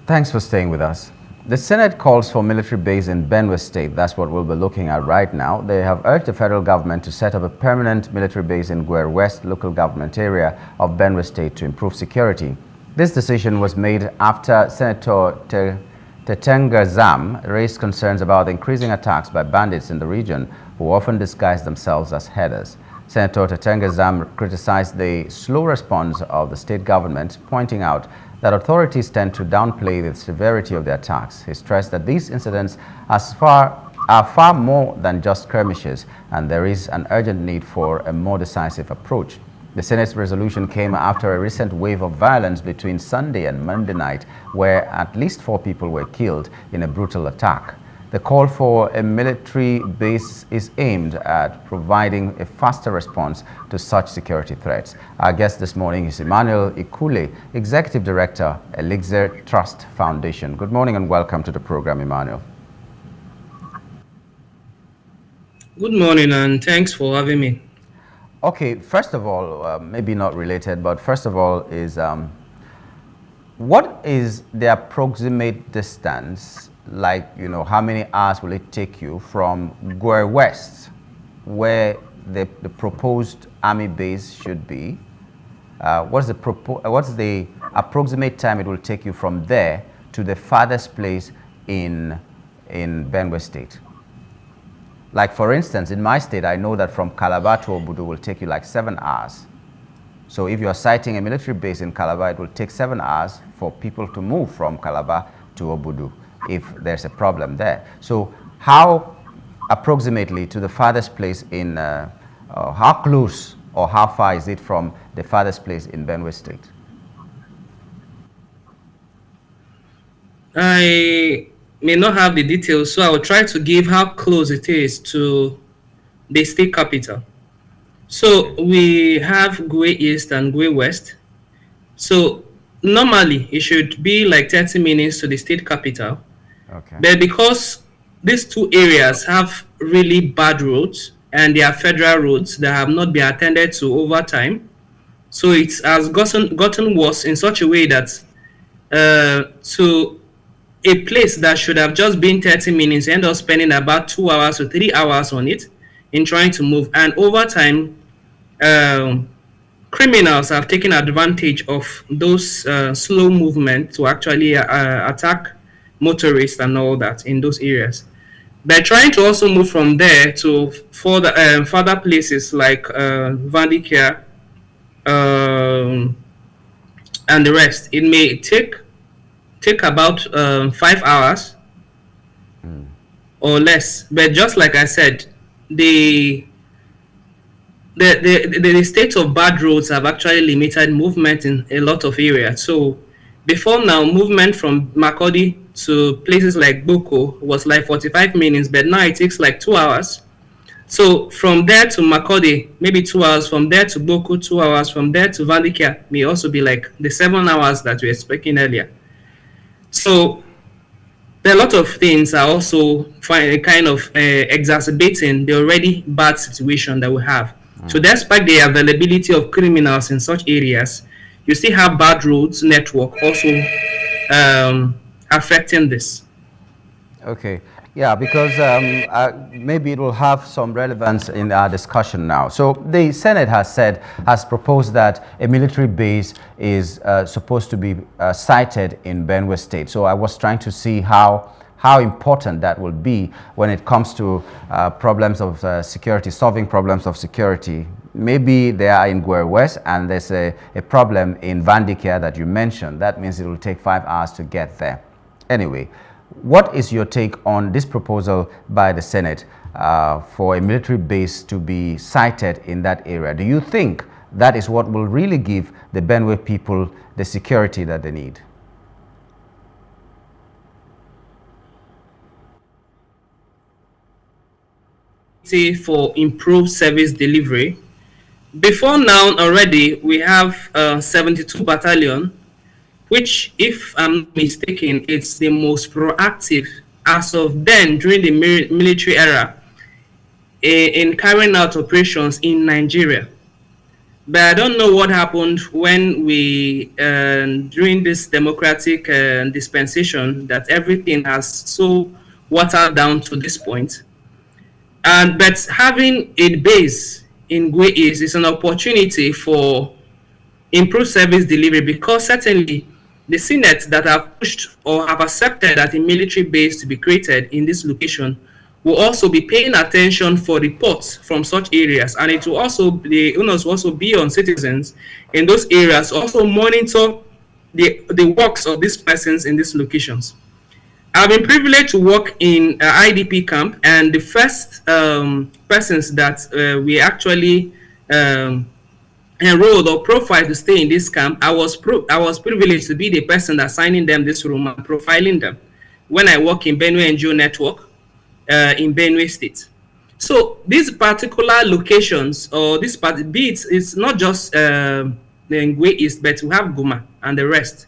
Thanks for staying with us. The Senate calls for military base in Benue State. That's what we'll be looking at right now. They have urged the federal government to set up a permanent military base in Gwer West local government area of Benue State to improve security. This decision was made after Senator Tetenga Zam raised concerns about increasing attacks by bandits in the region who often disguise themselves as herders. Senator Tetenga Zam criticized the slow response of the state government, pointing out that authorities tend to downplay the severity of the attacks. He stressed that these incidents are far more than just skirmishes, and there is an urgent need for a more decisive approach. The Senate's resolution came after a recent wave of violence between Sunday and Monday night, where at least 4 people were killed in a brutal attack. The call for a military base is aimed at providing a faster response to such security threats. Our guest this morning is Emmanuel Ikule, Executive Director, Elixir Trust Foundation. Good morning and welcome to the program, Emmanuel. Good morning and thanks for having me. Okay, first of all, maybe not related, but first of all is what is the approximate distance? Like, how many hours will it take you from Gwer West, where the proposed army base should be? What's the approximate time it will take you from there to the farthest place in Benue State? Like, for instance, in my state, I know that from Calabar to Obudu will take you like 7 hours. So if you are citing a military base in Calabar, it will take 7 hours for people to move from Calabar to Obudu if there's a problem there. So how approximately to the farthest place in, how close or how far is it from the farthest place in Benue State? I may not have the details, so I will try to give how close it is to the state capital. So we have Gwe East and Gwe West. So normally it should be like 30 minutes to the state capital. Okay. But because these two areas have really bad roads and they are federal roads that have not been attended to over time, so it has gotten worse in such a way that to a place that should have just been 30 minutes end up spending about 2 hours or 3 hours on it in trying to move. And over time, criminals have taken advantage of those slow movement to actually attack motorists and all that in those areas. They're trying to also move from there to further places like Vandikia and the rest. It may take about 5 hours or less. But just like I said, the state of bad roads have actually limited movement in a lot of areas. So before now, movement from Makurdi to places like Boko was like 45 minutes, but now it takes like 2 hours. So from there to Makurdi, maybe 2 hours. From there to Boko, 2 hours. From there to Vandikia may also be like the 7 hours that we were speaking earlier. So there are a lot of things are also kind of exacerbating the already bad situation that we have. So despite the availability of criminals in such areas, you still have bad roads network also affecting this. Okay. Yeah, because maybe it will have some relevance in our discussion now. So the Senate has proposed that a military base is supposed to be sited in Benue State. So I was trying to see how important that will be when it comes to problems of security, solving problems of security. Maybe they are in Gwer West and there's a problem in Vandikia that you mentioned. That means it will take 5 hours to get there. Anyway, what is your take on this proposal by the Senate for a military base to be sited in that area? Do you think that is what will really give the Benue people the security that they need? For improved service delivery. Before now already we have 72 battalion, which if I'm not mistaken, it's the most proactive as of then during the military era in carrying out operations in Nigeria. But I don't know what happened when we, during this democratic dispensation, that everything has so watered down to this point. And but having a base in Gwe is an opportunity for improved service delivery, because certainly the Senate that have pushed or have accepted that a military base to be created in this location will also be paying attention for reports from such areas, and it will also, the onus will also be on citizens in those areas to also monitor the works of these persons in these locations. I've been privileged to work in IDP camp, and the first persons that we actually enrolled or profiled to stay in this camp, I was privileged to be the person assigning them this room and profiling them when I work in Benue NGO network in Benue State. So these particular locations, or this part, be it's not just the Ngwe East, but we have Guma and the rest.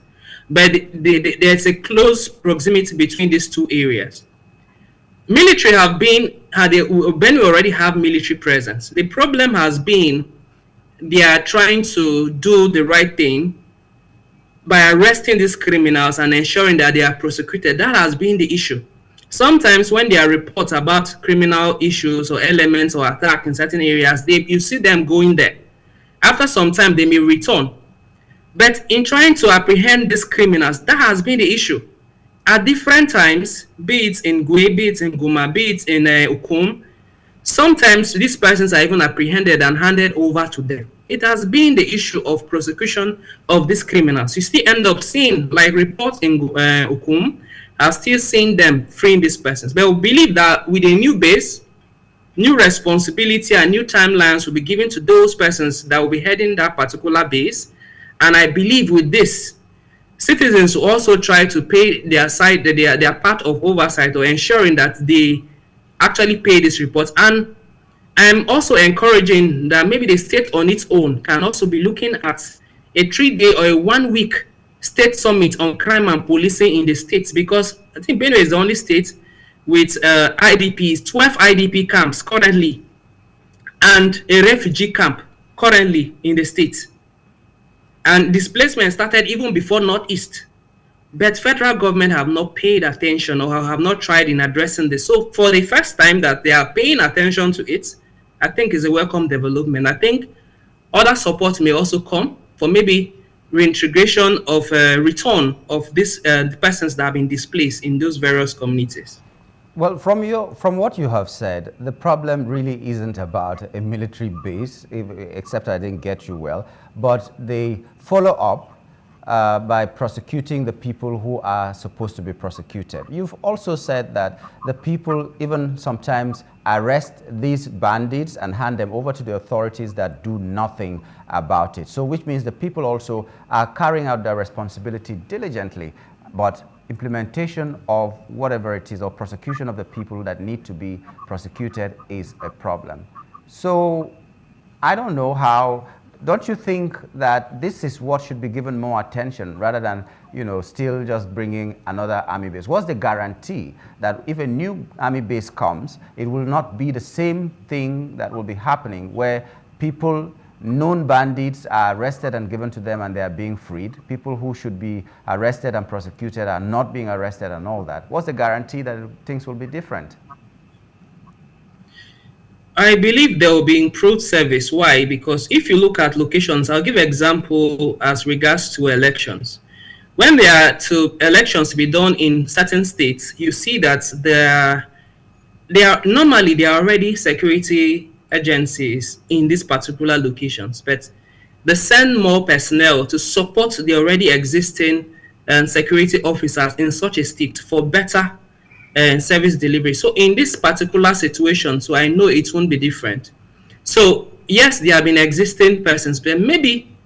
But there's a close proximity between these two areas. Military have been, Benue already have military presence. The problem has been they are trying to do the right thing by arresting these criminals and ensuring that they are prosecuted. That has been the issue. Sometimes when there are reports about criminal issues or elements or attack in certain areas, you see them going there. After some time, they may return. But in trying to apprehend these criminals, that has been the issue. At different times, be it in Gwe, be it in Guma, be it in Ukum, sometimes these persons are even apprehended and handed over to them. It has been the issue of prosecution of these criminals. You still end up seeing, like reports in Ukum, are still seeing them freeing these persons. But we believe that with a new base, new responsibility and new timelines will be given to those persons that will be heading that particular base. And I believe with this, citizens will also try to pay their side, their part of oversight, or ensuring that they actually pay this report. And I'm also encouraging that maybe the state on its own can also be looking at a 3-day or a 1-week state summit on crime and policing in the states, because I think Benue is the only state with IDPs, 12 IDP camps currently, and a refugee camp currently in the state. And displacement started even before Northeast. But federal government have not paid attention or have not tried in addressing this. So for the first time that they are paying attention to it, I think is a welcome development. I think other support may also come for maybe reintegration of return of these the persons that have been displaced in those various communities. Well, from what you have said, the problem really isn't about a military base, except I didn't get you well, but the follow-up by prosecuting the people who are supposed to be prosecuted. You've also said that the people even sometimes arrest these bandits and hand them over to the authorities that do nothing about it. So which means the people also are carrying out their responsibility diligently, but implementation of whatever it is or prosecution of the people that need to be prosecuted is a problem. So I don't know how, don't you think that this is what should be given more attention rather than, you know, still just bringing another army base? What's the guarantee that if a new army base comes, it will not be the same thing that will be happening where people, known bandits, are arrested and given to them and they are being freed? People who should be arrested and prosecuted are not being arrested and all that. What's the guarantee that things will be different? I believe there will be improved service. Why? Because if you look at locations, I'll give an example as regards to elections. When there are elections to be done in certain states, you see that there are already security agencies in these particular locations, but they send more personnel to support the already existing security officers in such a state for better service delivery. So in this particular situation, so I know it won't be different. So yes, there have been existing persons, but maybe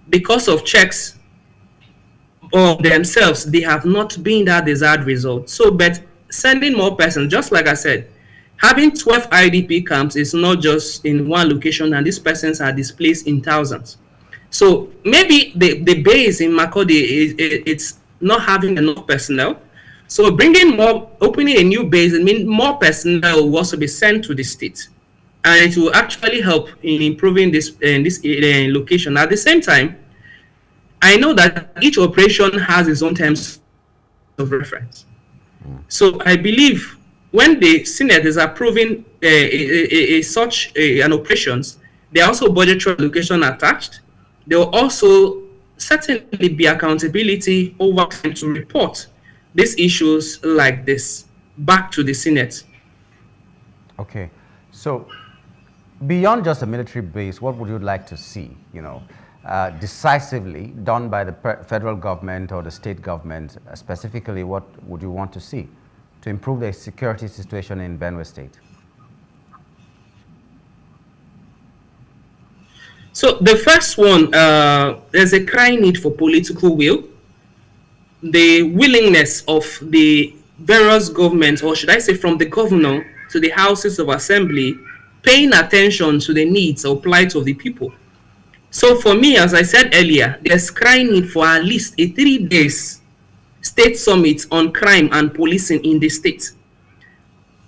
because of checks on themselves, they have not been that desired result. So, but sending more persons, just like I said, having 12 IDP camps is not just in one location, and these persons are displaced in thousands. So maybe the base in Makodi it's not having enough personnel. So bringing more, opening a new base, I mean more personnel will also be sent to the state. and it will actually help in improving this location. At the same time, I know that each operation has its own terms of reference. So I believe when the Senate is approving an operations, there are also budgetary allocation attached. There will also certainly be accountability over time to report these issues like this back to the Senate. Okay, so beyond just a military base, what would you like to see, decisively done by the federal government or the state government? Specifically, what would you want to see to improve the security situation in Benue State? So the first one, there's a crying need for political will, the willingness of the various governments, or should I say from the governor to the houses of assembly, paying attention to the needs or plight of the people. So for me, as I said earlier, there's crying need for at least a 3 days state summit on crime and policing in the state.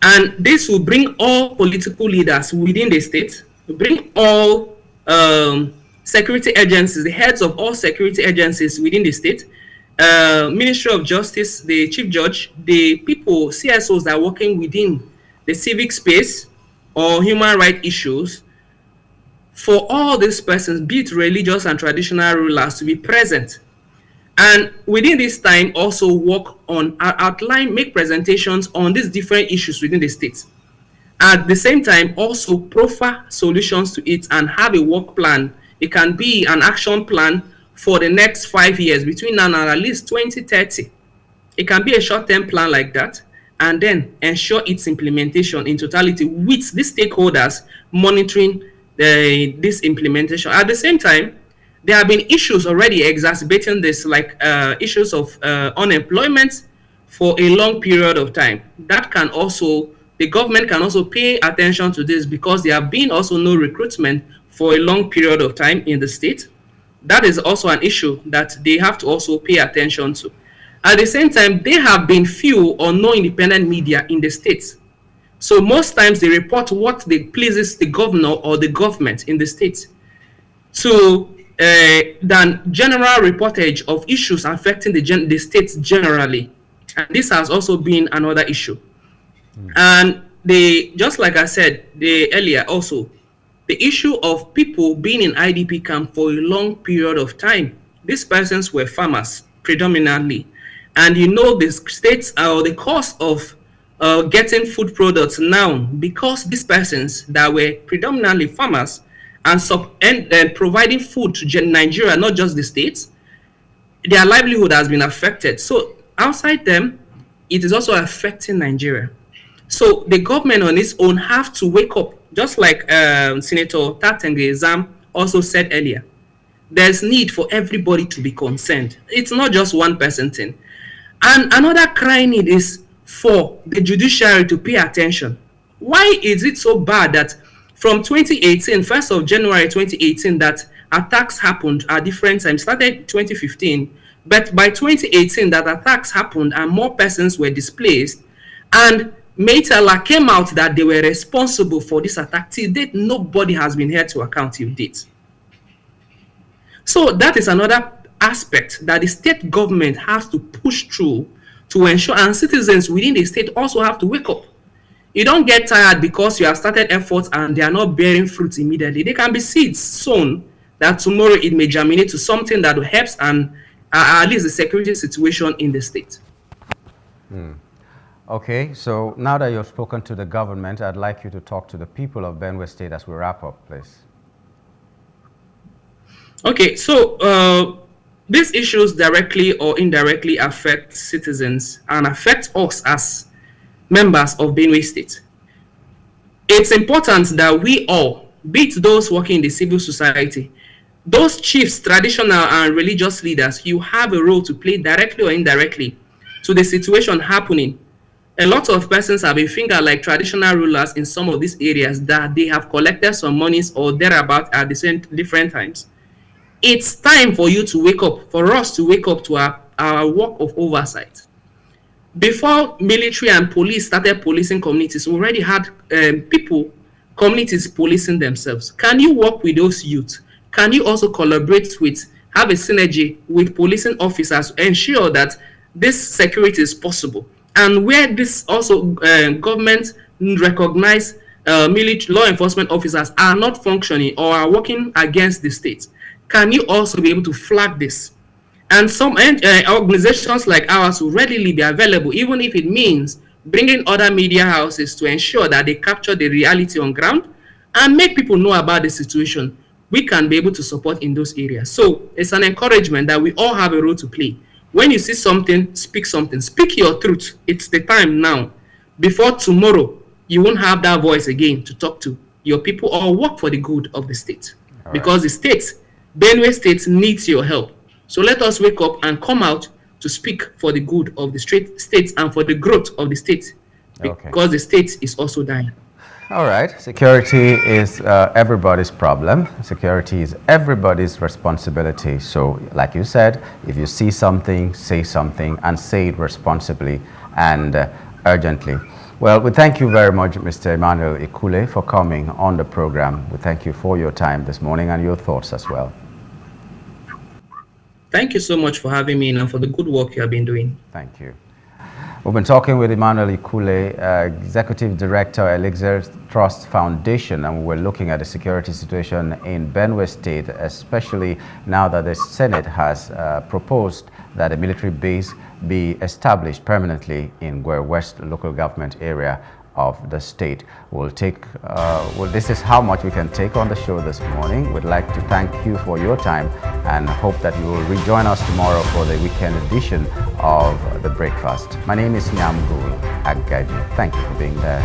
And this will bring all political leaders within the state, bring all security agencies, the heads of all security agencies within the state, Ministry of Justice, the Chief Judge, the people, CSOs that are working within the civic space or human rights issues, for all these persons, be it religious and traditional rulers, to be present. And within this time, also work on, outline, make presentations on these different issues within the state. At the same time, also proffer solutions to it and have a work plan. It can be an action plan for the next 5 years, between now and at least 2030. It can be a short-term plan like that, and then ensure its implementation in totality with the stakeholders monitoring this implementation. At the same time, there have been issues already exacerbating this, like issues of unemployment for a long period of time. That can also, the government can also pay attention to this, because there have been also no recruitment for a long period of time in the state. That is also an issue that they have to also pay attention to. At the same time, there have been few or no independent media in the states. So most times they report what pleases the governor or the government in the state, to than general reportage of issues affecting the states generally. And this has also been another issue. And just like I said earlier also, the issue of people being in IDP camp for a long period of time. These persons were farmers predominantly. And the states or the cost of getting food products now, because these persons that were predominantly farmers and providing food to Nigeria, not just the states, their livelihood has been affected. So outside them, it is also affecting Nigeria. So the government on its own have to wake up, just like Senator Tatenge Zam also said earlier. There's need for everybody to be concerned. It's not just one person thing. And another crying need is for the judiciary to pay attention. Why is it so bad that from 2018, 1st of January 2018, that attacks happened at different times? Started 2015, but by 2018 that attacks happened and more persons were displaced, and Maytala came out that they were responsible for this attack. Till date, nobody has been held to account till date. So that is another aspect that the state government has to push through to ensure, and citizens within the state also have to wake up. You don't get tired because you have started efforts and they are not bearing fruit immediately. They can be seeds sown that tomorrow it may germinate to something that helps and at least the security situation in the state. Okay, so now that you've spoken to the government, I'd like you to talk to the people of Benue State as we wrap up, please. Okay, so these issues directly or indirectly affect citizens and affect us as members of Benue State. It's important that we all, be it those working in the civil society, those chiefs, traditional and religious leaders, you have a role to play directly or indirectly to the situation happening. A lot of persons have a finger like traditional rulers in some of these areas that they have collected some monies or thereabout at the same different times. It's time for you to wake up, for us to wake up to our work of oversight. Before military and police started policing communities, we already had people communities policing themselves? Can you work with those youth? Can you also collaborate with, have a synergy with policing officers to ensure that this security is possible? And where this also government recognize military law enforcement officers are not functioning or are working against the state, can you also be able to flag this? And some organizations like ours will readily be available, even if it means bringing other media houses to ensure that they capture the reality on ground and make people know about the situation. We can be able to support in those areas. So it's an encouragement that we all have a role to play. When you see something, speak something. Speak your truth. It's the time now. Before tomorrow, you won't have that voice again to talk to your people or work for the good of the state. All right. Because the state, Benue State, needs your help. So let us wake up and come out to speak for the good of the state and for the growth of the state, Okay. because the state is also dying. All right. Security is everybody's problem. Security is everybody's responsibility. So, like you said, if you see something, and say it responsibly and urgently. Well, we thank you very much, Mr. Emmanuel Ikule, for coming on the program. We thank you for your time this morning and your thoughts as well. Thank you so much for having me and for the good work you have been doing. Thank you. We've been talking with Emmanuel Ikule, Executive Director, Elixir Trust Foundation, and we're looking at the security situation in Benue State, especially now that the Senate has proposed that a military base be established permanently in Gwer West local government area of the state. We'll take, this is how much we can take on the show this morning. We'd like to thank you for your time and hope that you will rejoin us tomorrow for the weekend edition of The Breakfast. My name is Nyamgul Agaji. Thank you for being there.